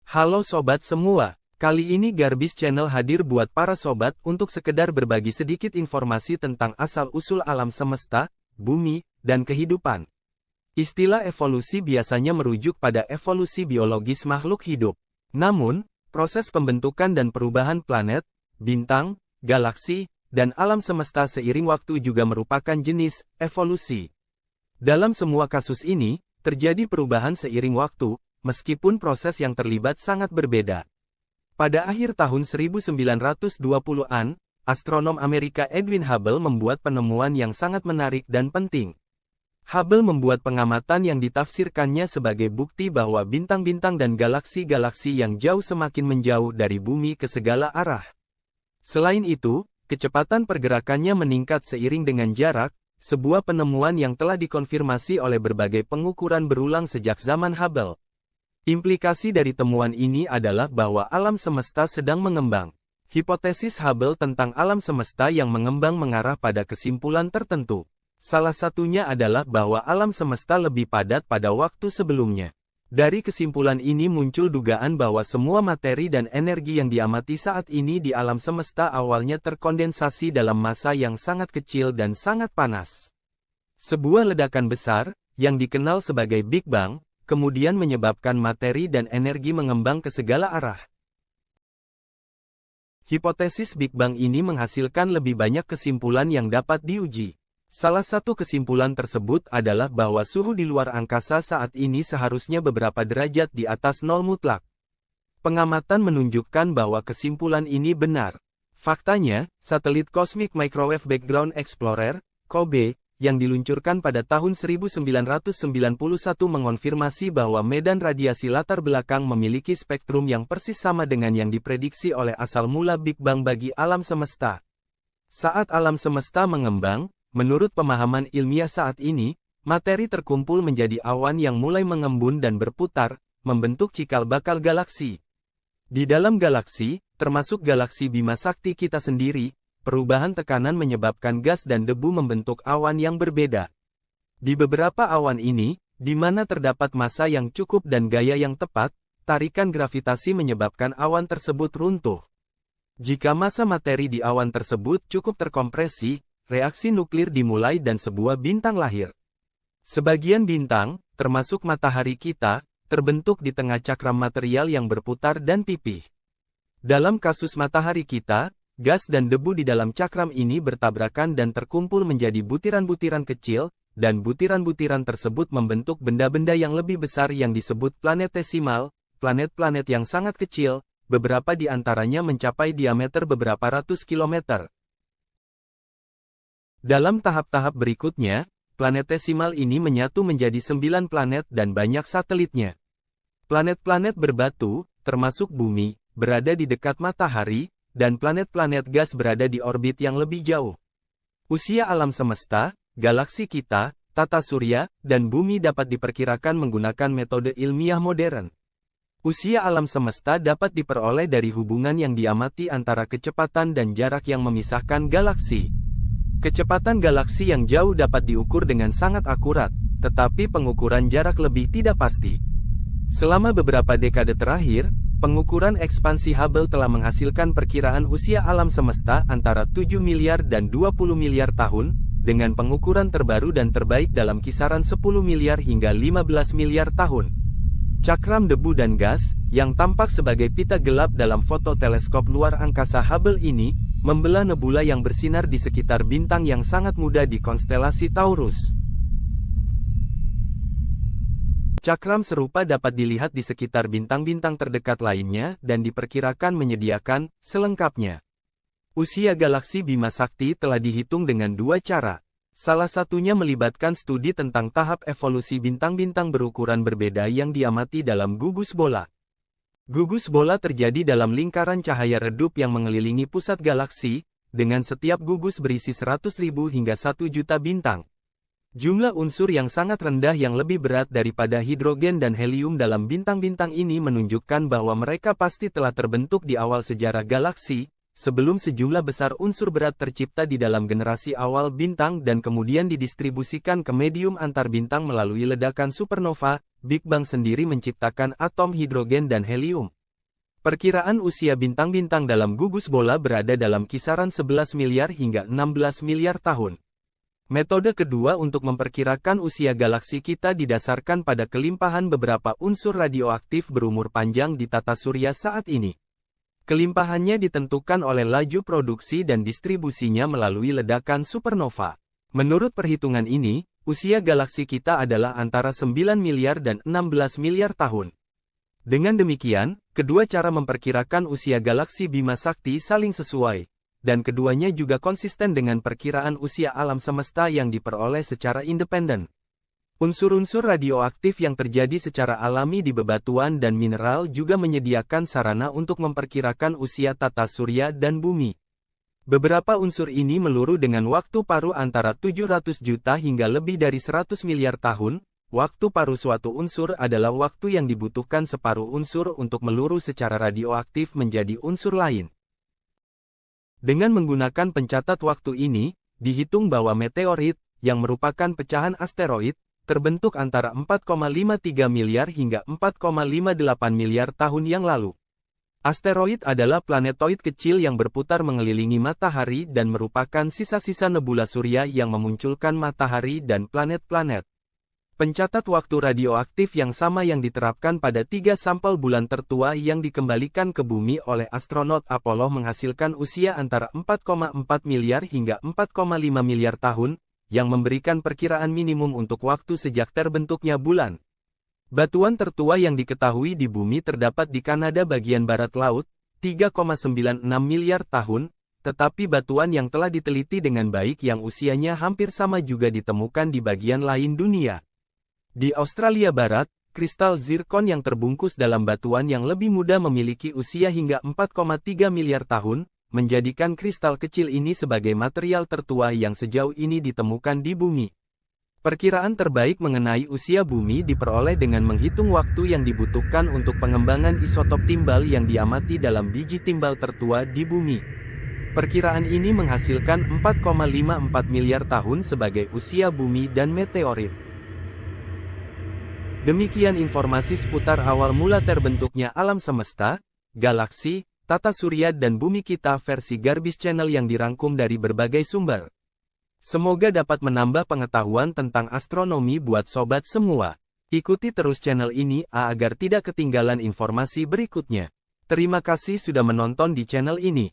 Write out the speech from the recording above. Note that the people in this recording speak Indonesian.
Halo sobat semua, kali ini Garbis Channel hadir buat para sobat untuk sekedar berbagi sedikit informasi tentang asal-usul alam semesta, bumi, dan kehidupan. Istilah evolusi biasanya merujuk pada evolusi biologis makhluk hidup. Namun, proses pembentukan dan perubahan planet, bintang, galaksi, dan alam semesta seiring waktu juga merupakan jenis evolusi. Dalam semua kasus ini, terjadi perubahan seiring waktu, meskipun proses yang terlibat sangat berbeda. Pada akhir tahun 1920-an, astronom Amerika Edwin Hubble membuat penemuan yang sangat menarik dan penting. Hubble membuat pengamatan yang ditafsirkannya sebagai bukti bahwa bintang-bintang dan galaksi-galaksi yang jauh semakin menjauh dari bumi ke segala arah. Selain itu, kecepatan pergerakannya meningkat seiring dengan jarak, sebuah penemuan yang telah dikonfirmasi oleh berbagai pengukuran berulang sejak zaman Hubble. Implikasi dari temuan ini adalah bahwa alam semesta sedang mengembang. Hipotesis Hubble tentang alam semesta yang mengembang mengarah pada kesimpulan tertentu. Salah satunya adalah bahwa alam semesta lebih padat pada waktu sebelumnya. Dari kesimpulan ini muncul dugaan bahwa semua materi dan energi yang diamati saat ini di alam semesta awalnya terkondensasi dalam masa yang sangat kecil dan sangat panas. Sebuah ledakan besar, yang dikenal sebagai Big Bang, kemudian menyebabkan materi dan energi mengembang ke segala arah. Hipotesis Big Bang ini menghasilkan lebih banyak kesimpulan yang dapat diuji. Salah satu kesimpulan tersebut adalah bahwa suhu di luar angkasa saat ini seharusnya beberapa derajat di atas nol mutlak. Pengamatan menunjukkan bahwa kesimpulan ini benar. Faktanya, satelit Cosmic Microwave Background Explorer, COBE, yang diluncurkan pada tahun 1991 mengonfirmasi bahwa medan radiasi latar belakang memiliki spektrum yang persis sama dengan yang diprediksi oleh asal mula Big Bang bagi alam semesta. Saat alam semesta mengembang, menurut pemahaman ilmiah saat ini, materi terkumpul menjadi awan yang mulai mengembun dan berputar, membentuk cikal bakal galaksi. Di dalam galaksi, termasuk galaksi Bima Sakti kita sendiri, perubahan tekanan menyebabkan gas dan debu membentuk awan yang berbeda. Di beberapa awan ini, di mana terdapat massa yang cukup dan gaya yang tepat, tarikan gravitasi menyebabkan awan tersebut runtuh. Jika massa materi di awan tersebut cukup terkompresi, reaksi nuklir dimulai dan sebuah bintang lahir. Sebagian bintang, termasuk matahari kita, terbentuk di tengah cakram material yang berputar dan pipih. Dalam kasus matahari kita, gas dan debu di dalam cakram ini bertabrakan dan terkumpul menjadi butiran-butiran kecil, dan butiran-butiran tersebut membentuk benda-benda yang lebih besar yang disebut planetesimal, planet-planet yang sangat kecil, beberapa di antaranya mencapai diameter beberapa ratus kilometer. Dalam tahap-tahap berikutnya, planetesimal ini menyatu menjadi 9 planet dan banyak satelitnya. Planet-planet berbatu, termasuk bumi, berada di dekat matahari, dan planet-planet gas berada di orbit yang lebih jauh. Usia alam semesta, galaksi kita, tata surya, dan bumi dapat diperkirakan menggunakan metode ilmiah modern. Usia alam semesta dapat diperoleh dari hubungan yang diamati antara kecepatan dan jarak yang memisahkan galaksi. Kecepatan galaksi yang jauh dapat diukur dengan sangat akurat, tetapi pengukuran jarak lebih tidak pasti. Selama beberapa dekade terakhir, pengukuran ekspansi Hubble telah menghasilkan perkiraan usia alam semesta antara 7 miliar dan 20 miliar tahun, dengan pengukuran terbaru dan terbaik dalam kisaran 10 miliar hingga 15 miliar tahun. Cakram debu dan gas, yang tampak sebagai pita gelap dalam foto teleskop luar angkasa Hubble ini, membelah nebula yang bersinar di sekitar bintang yang sangat muda di konstelasi Taurus. Cakram serupa dapat dilihat di sekitar bintang-bintang terdekat lainnya dan diperkirakan menyediakan selengkapnya. Usia galaksi Bima Sakti telah dihitung dengan dua cara. Salah satunya melibatkan studi tentang tahap evolusi bintang-bintang berukuran berbeda yang diamati dalam gugus bola. Gugus bola terjadi dalam lingkaran cahaya redup yang mengelilingi pusat galaksi, dengan setiap gugus berisi 100.000 hingga 1 juta bintang. Jumlah unsur yang sangat rendah yang lebih berat daripada hidrogen dan helium dalam bintang-bintang ini menunjukkan bahwa mereka pasti telah terbentuk di awal sejarah galaksi, sebelum sejumlah besar unsur berat tercipta di dalam generasi awal bintang dan kemudian didistribusikan ke medium antar bintang melalui ledakan supernova. Big Bang sendiri menciptakan atom hidrogen dan helium, Perkiraan usia bintang-bintang dalam gugus bola berada dalam kisaran 11 miliar hingga 16 miliar tahun. Metode kedua untuk memperkirakan usia galaksi kita didasarkan pada kelimpahan beberapa unsur radioaktif berumur panjang di tata surya saat ini. Kelimpahannya ditentukan oleh laju produksi dan distribusinya melalui ledakan supernova. Menurut perhitungan ini, usia galaksi kita adalah antara 9 miliar dan 16 miliar tahun. Dengan demikian, kedua cara memperkirakan usia galaksi Bima Sakti saling sesuai, dan keduanya juga konsisten dengan perkiraan usia alam semesta yang diperoleh secara independen. Unsur-unsur radioaktif yang terjadi secara alami di bebatuan dan mineral juga menyediakan sarana untuk memperkirakan usia tata surya dan bumi. Beberapa unsur ini meluru dengan waktu paruh antara 700 juta hingga lebih dari 100 miliar tahun. Waktu paruh suatu unsur adalah waktu yang dibutuhkan separuh unsur untuk meluru secara radioaktif menjadi unsur lain. Dengan menggunakan pencatat waktu ini, dihitung bahwa meteorit, yang merupakan pecahan asteroid, terbentuk antara 4,53 miliar hingga 4,58 miliar tahun yang lalu. Asteroid adalah planetoid kecil yang berputar mengelilingi matahari dan merupakan sisa-sisa nebula surya yang memunculkan matahari dan planet-planet. Pencatat waktu radioaktif yang sama yang diterapkan pada 3 sampel bulan tertua yang dikembalikan ke bumi oleh astronot Apollo menghasilkan usia antara 4,4 miliar hingga 4,5 miliar tahun, yang memberikan perkiraan minimum untuk waktu sejak terbentuknya bulan. Batuan tertua yang diketahui di bumi terdapat di Kanada bagian barat laut, 3,96 miliar tahun, tetapi batuan yang telah diteliti dengan baik yang usianya hampir sama juga ditemukan di bagian lain dunia. Di Australia Barat, kristal zirkon yang terbungkus dalam batuan yang lebih muda memiliki usia hingga 4,3 miliar tahun, menjadikan kristal kecil ini sebagai material tertua yang sejauh ini ditemukan di bumi. Perkiraan terbaik mengenai usia bumi diperoleh dengan menghitung waktu yang dibutuhkan untuk pengembangan isotop timbal yang diamati dalam biji timbal tertua di bumi. Perkiraan ini menghasilkan 4,54 miliar tahun sebagai usia bumi dan meteorit. Demikian informasi seputar awal mula terbentuknya alam semesta, galaksi, tata surya dan bumi kita versi Garbis Channel yang dirangkum dari berbagai sumber. Semoga dapat menambah pengetahuan tentang astronomi buat sobat semua. Ikuti terus channel ini agar tidak ketinggalan informasi berikutnya. Terima kasih sudah menonton di channel ini.